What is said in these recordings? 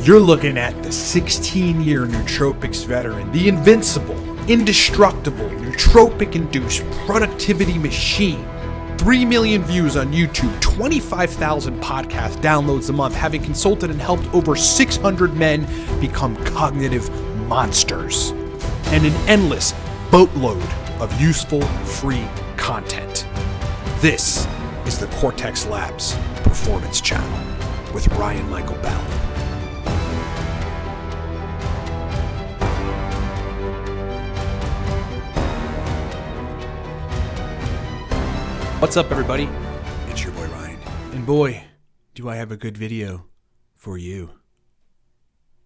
You're looking at the 16-year Nootropics veteran, the invincible, indestructible, nootropic-induced productivity machine. 3 million views on YouTube, 25,000 podcast downloads a month, having consulted and helped over 600 men become cognitive monsters. And an endless boatload of useful, free content. This is the Cortex Labs Performance Channel with Ryan Michael Bell. What's up, everybody? It's your boy Ryan. And boy, do I have a good video for you.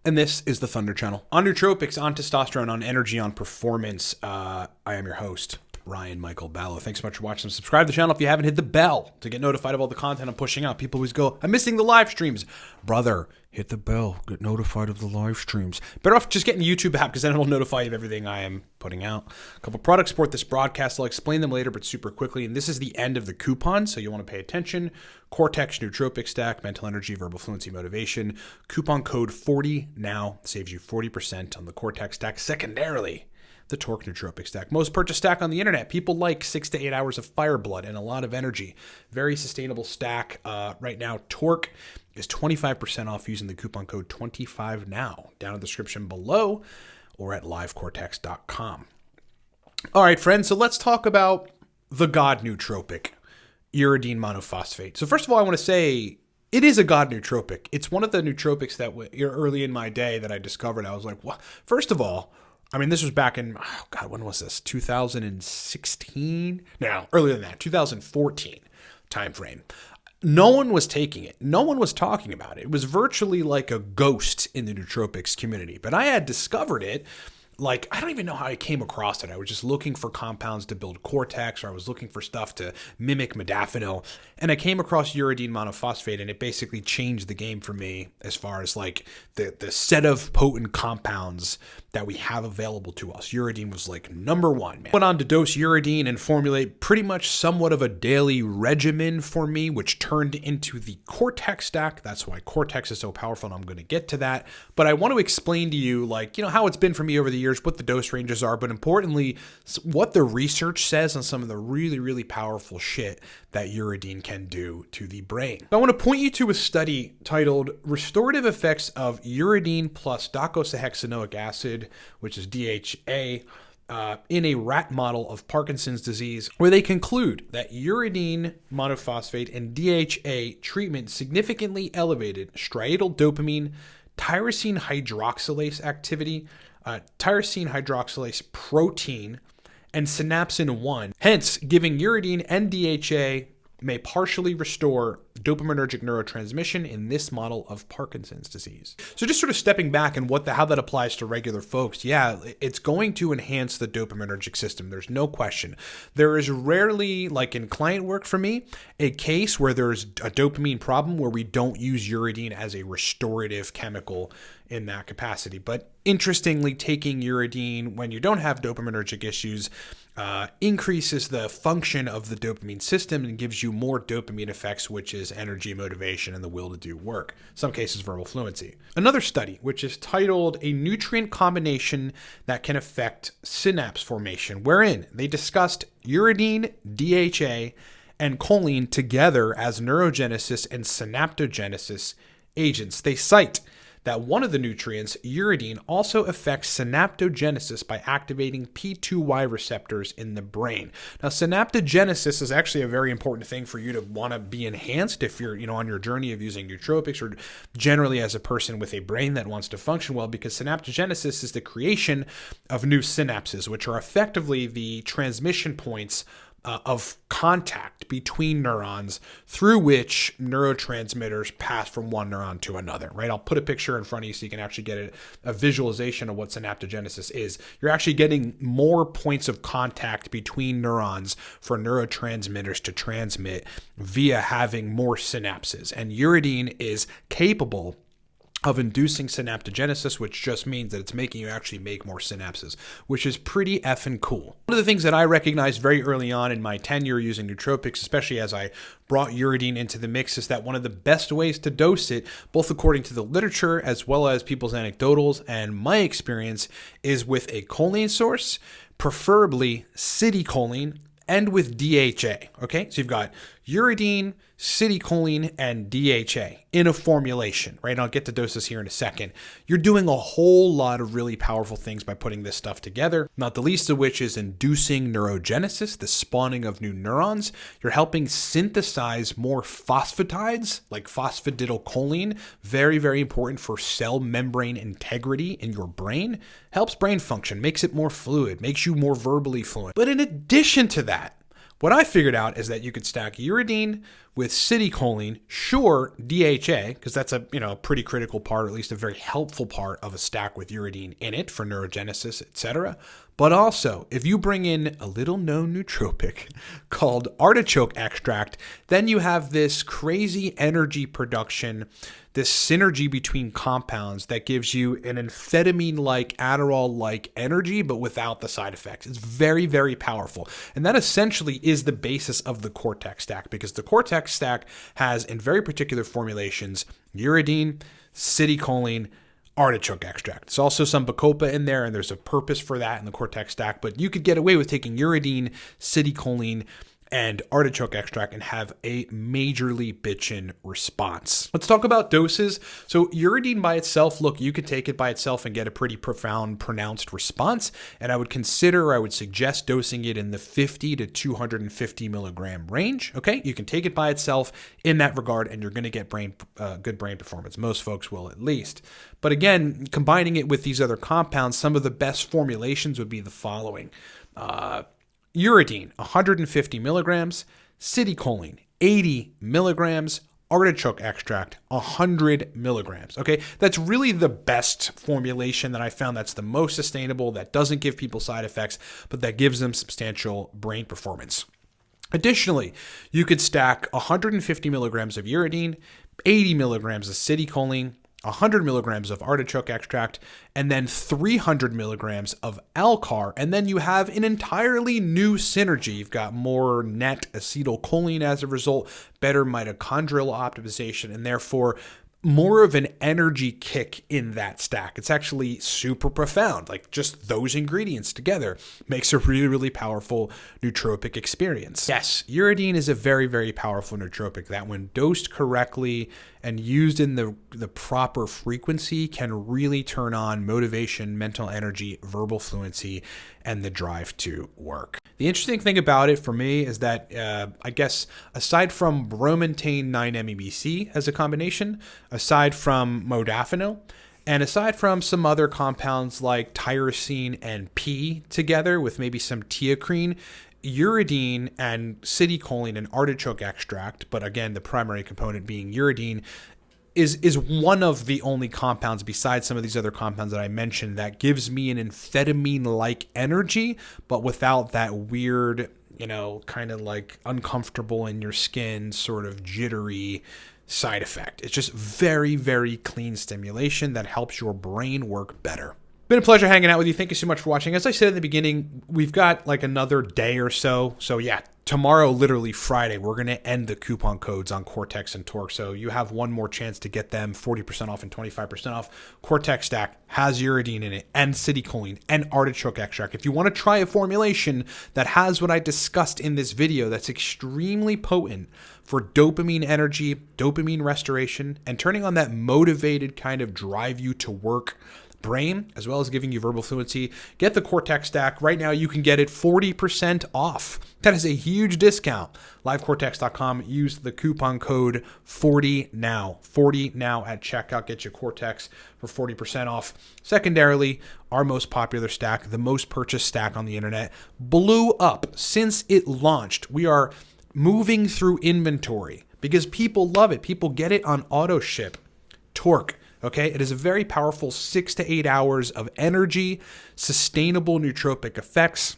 And this is the Thunder Channel. On nootropics, on testosterone, on energy, on performance, I am your host, Ryan Michael Ballo. Thanks so much for watching. Subscribe to the channel if you haven't. Hit the bell to get notified of all the content I'm pushing out. People always go, I'm missing the live streams. Brother, hit the bell. Get notified of the live streams. Better off just getting the YouTube app because then it'll notify you of everything I am putting out. A couple products support this broadcast. I'll explain them later, but super quickly. And this is the end of the coupon, so you want to pay attention. Cortex Nootropic Stack, Mental Energy, Verbal Fluency, Motivation. Coupon code 40 now saves you 40% on the Cortex Stack. Secondarily, the Torque Nootropic Stack. Most purchased stack on the internet. People like 6 to 8 hours of fire blood and a lot of energy. Very sustainable stack. Right now, Torque is 25% off using the coupon code 25 now. Down in the description below or at livecortex.com. All right, friends. So let's talk about the God Nootropic, Uridine Monophosphate. So first of all, I want to say it is a God nootropic. It's one of the nootropics that early in my day that I discovered. I was like, what? First of all, I mean, this was back in, oh God, when was this? 2016? No, earlier than that, 2014 timeframe. No one was taking it. No one was talking about it. It was virtually like a ghost in the nootropics community. But I had discovered it. Like, I don't even know how I came across it. I was just looking for compounds to build cortex, or I was looking for stuff to mimic modafinil. And I came across uridine monophosphate, and it basically changed the game for me as far as like the set of potent compounds that we have available to us. Uridine was like number one, man. Went on to dose uridine and formulate pretty much somewhat of a daily regimen for me, which turned into the Cortex stack. That's why Cortex is so powerful, and I'm going to get to that. But I want to explain to you, like, you know, how it's been for me over the years, what the dose ranges are, but importantly, what the research says on some of the really, really powerful shit that uridine can do to the brain. I want to point you to a study titled Restorative Effects of Uridine plus Docosahexaenoic Acid, which is DHA, in a rat model of Parkinson's disease, where they conclude that uridine monophosphate and DHA treatment significantly elevated striatal dopamine, tyrosine hydroxylase activity, tyrosine hydroxylase protein, and synapsin 1. Hence, giving uridine and DHA may partially restore dopaminergic neurotransmission in this model of Parkinson's disease. So just sort of stepping back and how that applies to regular folks, yeah, it's going to enhance the dopaminergic system. There's no question. There is rarely, like in client work for me, a case where there's a dopamine problem where we don't use uridine as a restorative chemical in that capacity. But interestingly, taking uridine when you don't have dopaminergic issues increases the function of the dopamine system and gives you more dopamine effects, which is energy, motivation, and the will to do work. In some cases, verbal fluency. Another study, which is titled A Nutrient Combination That Can Affect Synapse Formation, wherein they discussed uridine, DHA, and choline together as neurogenesis and synaptogenesis agents. They cite that one of the nutrients, uridine, also affects synaptogenesis by activating P2Y receptors in the brain. Now, synaptogenesis is actually a very important thing for you to want to be enhanced if you're, on your journey of using nootropics, or generally as a person with a brain that wants to function well, because synaptogenesis is the creation of new synapses, which are effectively the transmission points of contact between neurons through which neurotransmitters pass from one neuron to another, right? I'll put a picture in front of you so you can actually get a visualization of what synaptogenesis is. You're actually getting more points of contact between neurons for neurotransmitters to transmit via having more synapses. And uridine is capable of inducing synaptogenesis, which just means that it's making you actually make more synapses, which is pretty effing cool. One of the things that I recognized very early on in my tenure using nootropics, especially as I brought Uridine into the mix, is that one of the best ways to dose it, both according to the literature as well as people's anecdotals and my experience, is with a choline source, preferably citicholine, and with DHA, okay? So you've got Uridine, citicholine, and DHA in a formulation, right? And I'll get to doses here in a second. You're doing a whole lot of really powerful things by putting this stuff together, not the least of which is inducing neurogenesis, the spawning of new neurons. You're helping synthesize more phosphatides, like phosphatidylcholine, very, very important for cell membrane integrity in your brain. Helps brain function, makes it more fluid, makes you more verbally fluent. But in addition to that, what I figured out is that you could stack Uridine with citicholine, sure, DHA, because that's a pretty critical part, or at least a very helpful part of a stack with Uridine in it for neurogenesis, etc. But also, if you bring in a little known nootropic called artichoke extract, then you have this crazy energy production, this synergy between compounds that gives you an amphetamine-like, Adderall-like energy, but without the side effects. It's very, very powerful. And that essentially is the basis of the Cortex stack, because the Cortex stack has, in very particular formulations, Uridine, citicholine, artichoke extract. There's also some bacopa in there, and there's a purpose for that in the Cortex stack, but you could get away with taking Uridine, citicholine, and artichoke extract and have a majorly bitchin' response. Let's talk about doses. So Uridine by itself, look, you could take it by itself and get a pretty profound, pronounced response. And I would suggest dosing it in the 50 to 250 milligram range. Okay, you can take it by itself in that regard, and you're going to get good brain performance. Most folks will, at least. But again, combining it with these other compounds, some of the best formulations would be the following. Uridine, 150 milligrams, citicholine, 80 milligrams, artichoke extract, 100 milligrams. Okay, that's really the best formulation that I found. That's the most sustainable, that doesn't give people side effects, but that gives them substantial brain performance. Additionally, you could stack 150 milligrams of Uridine, 80 milligrams of citicholine, 100 milligrams of artichoke extract, and then 300 milligrams of Alcar. And then you have an entirely new synergy. You've got more net acetylcholine as a result, better mitochondrial optimization, and therefore more of an energy kick in that stack. It's actually super profound. Like, just those ingredients together makes a really, really powerful nootropic experience. Yes, Uridine is a very, very powerful nootropic that, when dosed correctly and used in the proper frequency, can really turn on motivation, mental energy, verbal fluency, and the drive to work. The interesting thing about it for me is that, I guess, aside from bromantane 9-MeBC as a combination, aside from modafinil, and aside from some other compounds like tyrosine and P together with maybe some teocrine, Uridine and citicholine and artichoke extract, but again, the primary component being Uridine, is one of the only compounds besides some of these other compounds that I mentioned that gives me an amphetamine-like energy, but without that weird, kind of like uncomfortable in your skin, sort of jittery side effect. It's just very, very clean stimulation that helps your brain work better. Been a pleasure hanging out with you. Thank you so much for watching. As I said in the beginning, we've got like another day or so. So yeah, tomorrow, literally Friday, we're going to end the coupon codes on Cortex and Torque. So you have one more chance to get them 40% off and 25% off. Cortex stack has Uridine in it, and citicholine, and artichoke extract. If you want to try a formulation that has what I discussed in this video, that's extremely potent for dopamine energy, dopamine restoration, and turning on that motivated kind of drive you to work brain, as well as giving you verbal fluency, get the Cortex stack. Right now, you can get it 40% off. That is a huge discount. LiveCortex.com. Use the coupon code 40NOW. 40NOW at checkout. Get your Cortex for 40% off. Secondarily, our most popular stack, the most purchased stack on the internet, blew up since it launched. We are moving through inventory because people love it. People get it on auto ship. Torque. Okay, it is a very powerful 6 to 8 hours of energy, sustainable nootropic effects,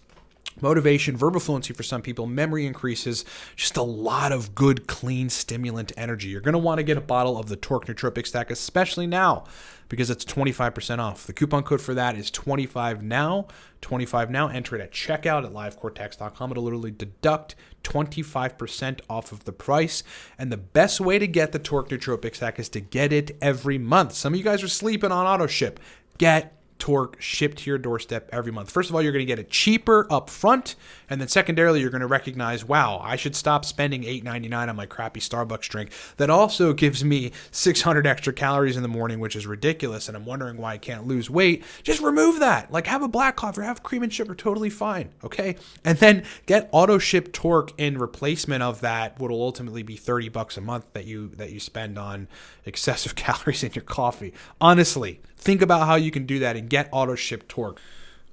motivation, verbal fluency for some people, memory increases, just a lot of good, clean, stimulant energy. You're going to want to get a bottle of the Torque Nootropic Stack, especially now, because it's 25% off. The coupon code for that is 25 now. 25 now. Enter it at checkout at livecortex.com. It'll literally deduct 25% off of the price. And the best way to get the Torque Nootropic Stack is to get it every month. Some of you guys are sleeping on auto ship. Get Torque shipped to your doorstep every month. First of all, you're going to get it cheaper up front, and then secondarily, you're going to recognize, wow, I should stop spending $8.99 on my crappy Starbucks drink. That also gives me 600 extra calories in the morning, which is ridiculous, and I'm wondering why I can't lose weight. Just remove that. Like, have a black coffee, have cream and sugar, totally fine, okay? And then get auto ship Torque in replacement of that, what will ultimately be $30 a month that you spend on excessive calories in your coffee. Honestly, think about how you can do that and get auto ship Torque.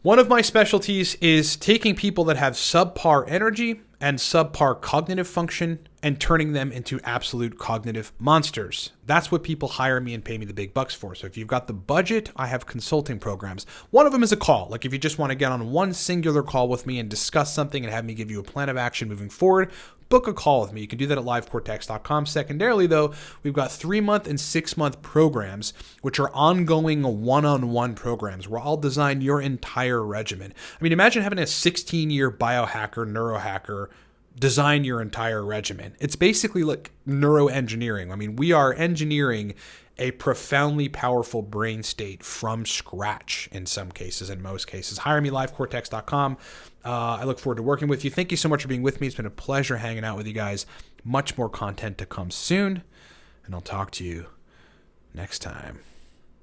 One of my specialties is taking people that have subpar energy and subpar cognitive function and turning them into absolute cognitive monsters. That's what people hire me and pay me the big bucks for. So if you've got the budget, I have consulting programs. One of them is a call. Like if you just want to get on one singular call with me and discuss something and have me give you a plan of action moving forward, book a call with me. You can do that at livecortex.com. Secondarily, though, we've got 3-month and 6-month programs, which are ongoing one-on-one programs where I'll design your entire regimen. I mean, imagine having a 16-year biohacker, neurohacker, design your entire regimen. It's basically like neuroengineering. I mean, we are engineering a profoundly powerful brain state from scratch in some cases, in most cases. Hire me, livecortex.com. I look forward to working with you. Thank you so much for being with me. It's been a pleasure hanging out with you guys. Much more content to come soon, and I'll talk to you next time.